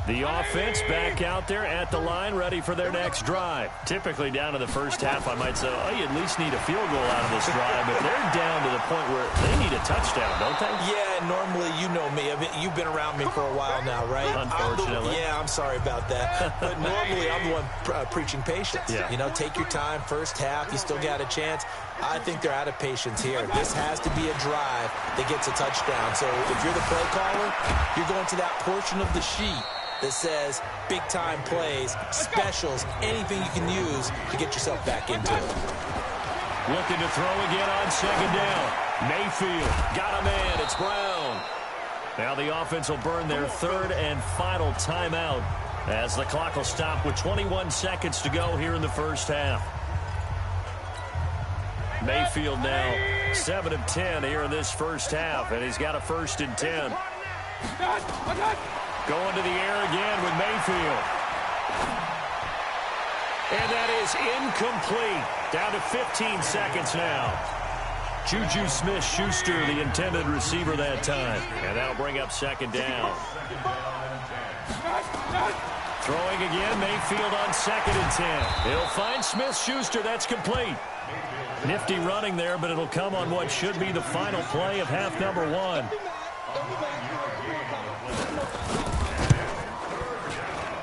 The offense back out there at the line, ready for their next drive. Typically down to the first half, I might say, oh, you at least need a field goal out of this drive. But they're down to the point where they need a touchdown, don't they? Yeah, normally, you know me. You've been around me for a while now, right? Unfortunately. I'm sorry about that. But normally, I'm the one preaching patience. Yeah. You know, take your time, first half, you still got a chance. I think they're out of patience here. This has to be a drive that gets a touchdown. So if you're the play caller, you're going to that portion of the sheet that says big-time plays, specials, anything you can use to get yourself back into it. Looking to throw again on second down. Mayfield got a man. It's Brown. Now the offense will burn their third and final timeout as the clock will stop with 21 seconds to go here in the first half. Mayfield now 7 of 10 here in this first half, and he's got a 1st and 10. Going to the air again with Mayfield. And that is incomplete. Down to 15 seconds now. Juju Smith-Schuster, the intended receiver that time. And that'll bring up second down. Throwing again, Mayfield on 2nd and 10. He'll find Smith-Schuster. That's complete. Nifty running there, but it'll come on what should be the final play of half number 1.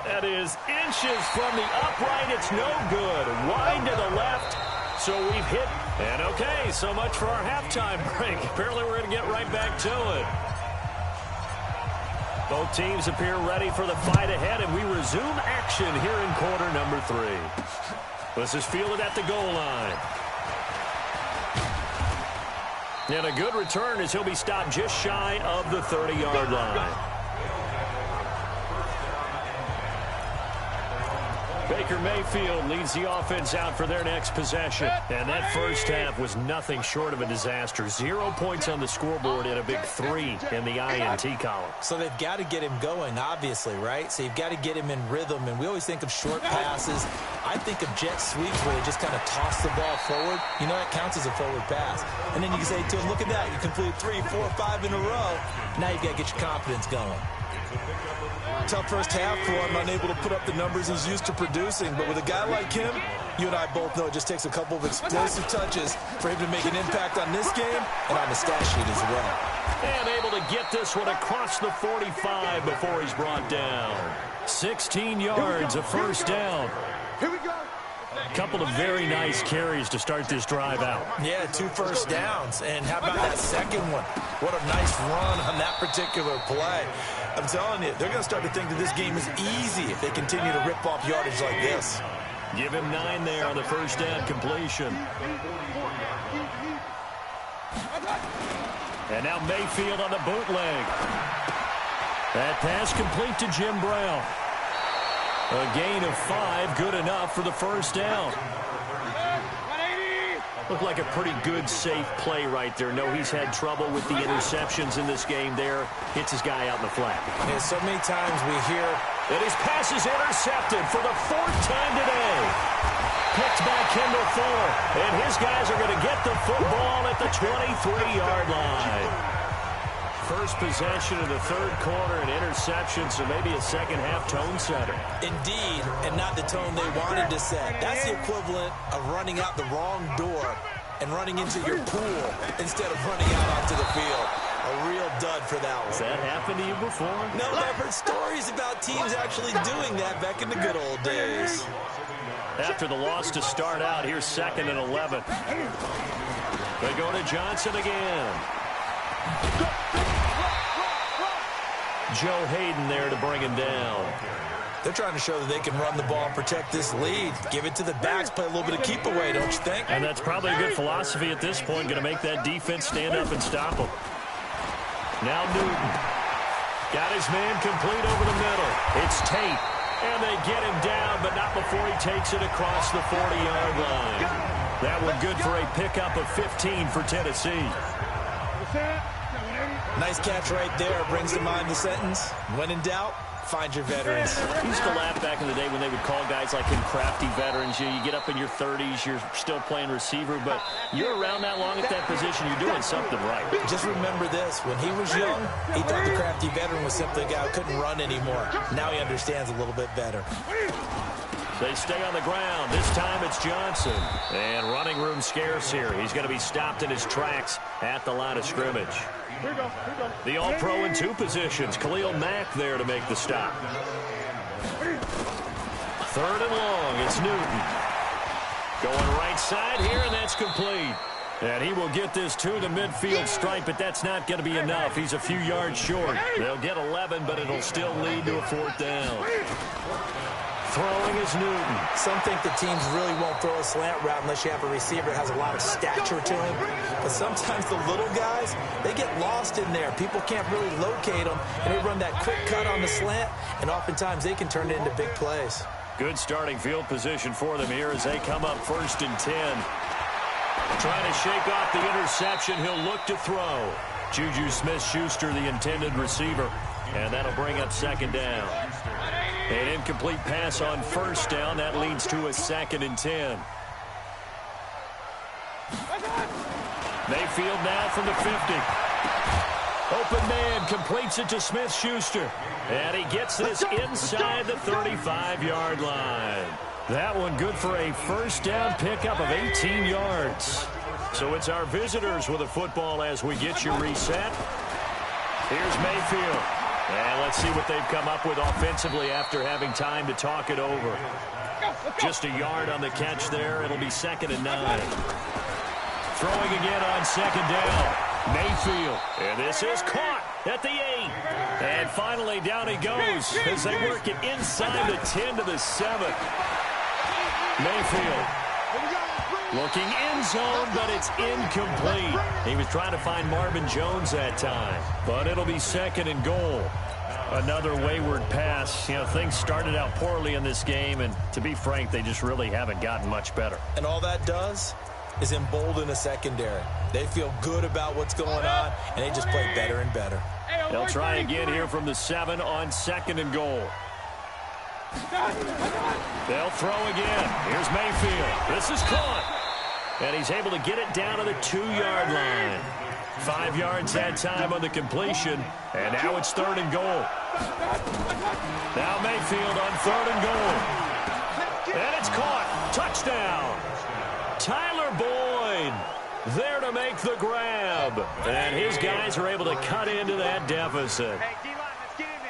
That is inches from the upright. It's no good. Wide to the left. So we've hit. And okay, so much for our halftime break. Apparently we're going to get right back to it. Both teams appear ready for the fight ahead, and we resume action here in quarter number 3. This is fielded at the goal line. And a good return as he'll be stopped just shy of the 30-yard line. Baker Mayfield leads the offense out for their next possession. And that first half was nothing short of a disaster. 0 points on the scoreboard and a big 3 in the INT column. So they've got to get him going, obviously, right? So you've got to get him in rhythm. And we always think of short passes. I think of jet sweeps where they just kind of toss the ball forward. You know, that counts as a forward pass. And then you can say to him, look at that. You completed 3, 4, 5 in a row. Now you've got to get your confidence going. Tough first half for him, unable to put up the numbers he's used to producing. But with a guy like him, you and I both know it just takes a couple of explosive touches for him to make an impact on this game and on the stat sheet as well. And able to get this one across the 45 before he's brought down. 16 yards, a first down. Here we go. A couple of very nice carries to start this drive out. Yeah, 2 first downs. And how about that second one? What a nice run on that particular play. I'm telling you, they're going to start to think that this game is easy if they continue to rip off yardage like this. Give him 9 there on the first down completion. And now Mayfield on the bootleg. That pass complete to Jim Brown. A gain of 5, good enough for the first down. Looked like a pretty good, safe play right there. No, he's had trouble with the interceptions in this game there. Hits his guy out in the flat. Yeah, so many times we hear that his pass is intercepted for the 4th time today. Picked by Kendall Fuller. And his guys are going to get the football at the 23-yard line. First possession of the 3rd quarter, an interception, so maybe a second-half tone setter. Indeed, and not the tone they wanted to set. That's the equivalent of running out the wrong door and running into your pool instead of running out onto the field. A real dud for that one. Has that happened to you before? No, but I've heard stories about teams actually doing that back in the good old days. after the loss to start out. Here's 2nd and 11. They go to Johnson again. Joe Hayden there to bring him down. They're trying to show that they can run the ball and protect this lead. Give it to the backs, play a little bit of keep away, don't you think? And that's probably a good philosophy at this point, going to make that defense stand up and stop them. Now Newton. Got his man complete over the middle. It's Tate. And they get him down, but not before he takes it across the 40-yard line. That one good for a pickup of 15 for Tennessee. Nice catch right there. Brings to mind the sentence, when in doubt, find your veterans. I used to laugh back in the day when they would call guys like him crafty veterans. You get up in your 30s, you're still playing receiver, but you're around that long at that position, you're doing something right. Just remember this. When he was young, he thought the crafty veteran was simply a guy who couldn't run anymore. Now he understands a little bit better. They stay on the ground. This time it's Johnson. And running room scarce here. He's going to be stopped in his tracks at the line of scrimmage. The All-Pro in 2 positions. Khalil Mack there to make the stop. 3rd and long. It's Newton. Going right side here, and that's complete. And he will get this to the midfield stripe, but that's not going to be enough. He's a few yards short. They'll get 11, but it'll still lead to a 4th down. Throwing is Newton. Some think the teams really won't throw a slant route unless you have a receiver that has a lot of stature to him. But sometimes the little guys, they get lost in there. People can't really locate them, and they run that quick cut on the slant, and oftentimes they can turn it into big plays. Good starting field position for them here as they come up 1st and 10. Trying to shake off the interception. He'll look to throw. Juju Smith-Schuster, the intended receiver, and that'll bring up 2nd down. An incomplete pass on 1st down. That leads to a 2nd and 10. Mayfield now from the 50. Open man completes it to Smith-Schuster. And he gets this inside the 35-yard line. That one good for a 1st down pickup of 18 yards. So it's our visitors with a football as we get you reset. Here's Mayfield. And let's see what they've come up with offensively after having time to talk it over. Just a yard on the catch there. It'll be 2nd and 9. Throwing again on 2nd down. Mayfield. And this is caught at the 8. And finally down he goes as they work it inside the 10 to the 7. Mayfield. Looking end zone, but it's incomplete. He was trying to find Marvin Jones that time, but it'll be 2nd and goal. Another wayward pass. You know, things started out poorly in this game, and to be frank, they just really haven't gotten much better. And all that does is embolden the secondary. They feel good about what's going on, and they just play better and better. They'll try again here from the 7 on 2nd and goal. They'll throw again. Here's Mayfield. This is caught. And he's able to get it down to the 2-yard line. 5 yards that time on the completion. And now it's 3rd and goal. Now Mayfield on 3rd and goal. And it's caught. Touchdown. Tyler Boyd there to make the grab. And his guys are able to cut into that deficit.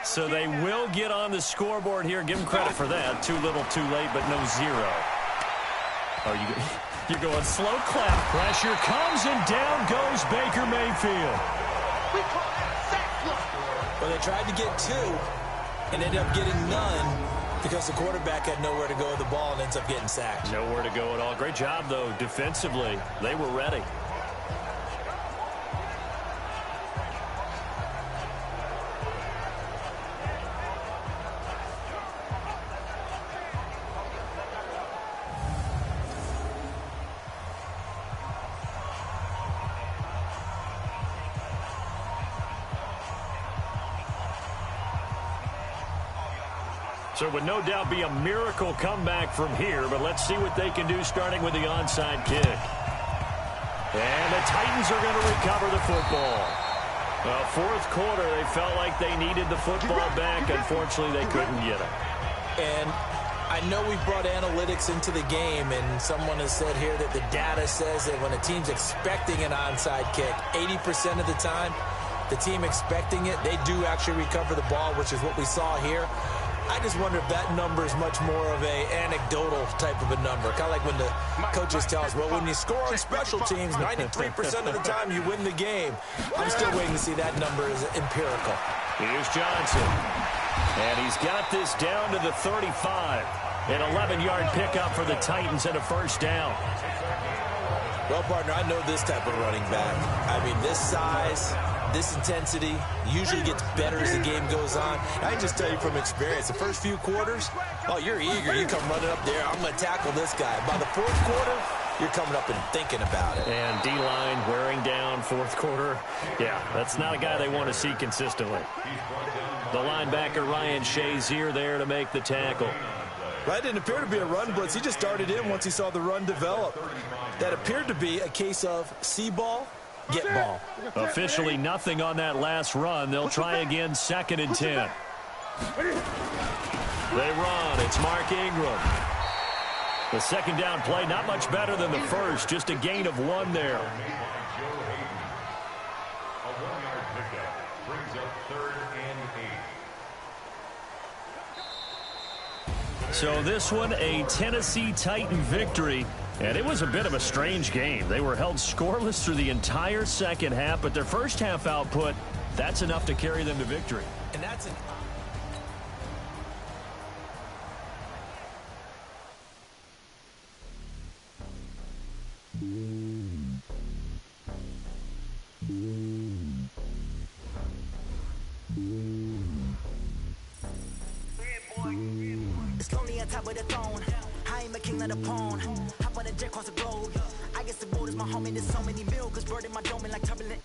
So they will get on the scoreboard here. Give them credit for that. Too little, too late, but no 0. Oh, you're going slow clap. Pressure comes, and down goes Baker Mayfield. Well, they tried to get 2 and ended up getting none because the quarterback had nowhere to go with the ball and ends up getting sacked. Nowhere to go at all. Great job, though, defensively. They were ready. So it would no doubt be a miracle comeback from here, but let's see what they can do starting with the onside kick. And the Titans are going to recover the football. Well, 4th quarter, they felt like they needed the football back. Unfortunately, they couldn't get it. And I know we brought analytics into the game, and someone has said here that the data says that when a team's expecting an onside kick, 80% of the time, the team expecting it, they do actually recover the ball, which is what we saw here. I just wonder if that number is much more of a anecdotal type of a number. Kind of like when the coaches tell us, well, when you score on special teams, 93% of the time you win the game. I'm still waiting to see that number as empirical. Here's Johnson. And he's got this down to the 35. An 11-yard pickup for the Titans and a first down. Well, partner, I know this type of running back. I mean, this size, this intensity usually gets better as the game goes on. I can just tell you from experience, the first few quarters, oh, you're eager. You come running up there, I'm going to tackle this guy. By the fourth quarter, you're coming up and thinking about it. And D-line wearing down fourth quarter. Yeah, that's not a guy they want to see consistently. The linebacker, Ryan Shazier, there to make the tackle. That didn't appear to be a run blitz. He just started in once he saw the run develop. That appeared to be a case of see ball, get ball. Officially nothing on that last run. They'll try again, 2nd and 10. They run. It's Mark Ingram. The second down play, not much better than the first. Just a gain of 1 there. A 1-yard pickup brings up 3rd and 8. So this one, a Tennessee Titan victory. And it was a bit of a strange game. They were held scoreless through the entire second half, but their first half output, that's enough to carry them to victory. And that's an... It's lonely on top of the throne. I am a king of the pawn. Hop on a jet across the globe. I guess the world is my home and there's so many miracles bird in my dome and like turbulent.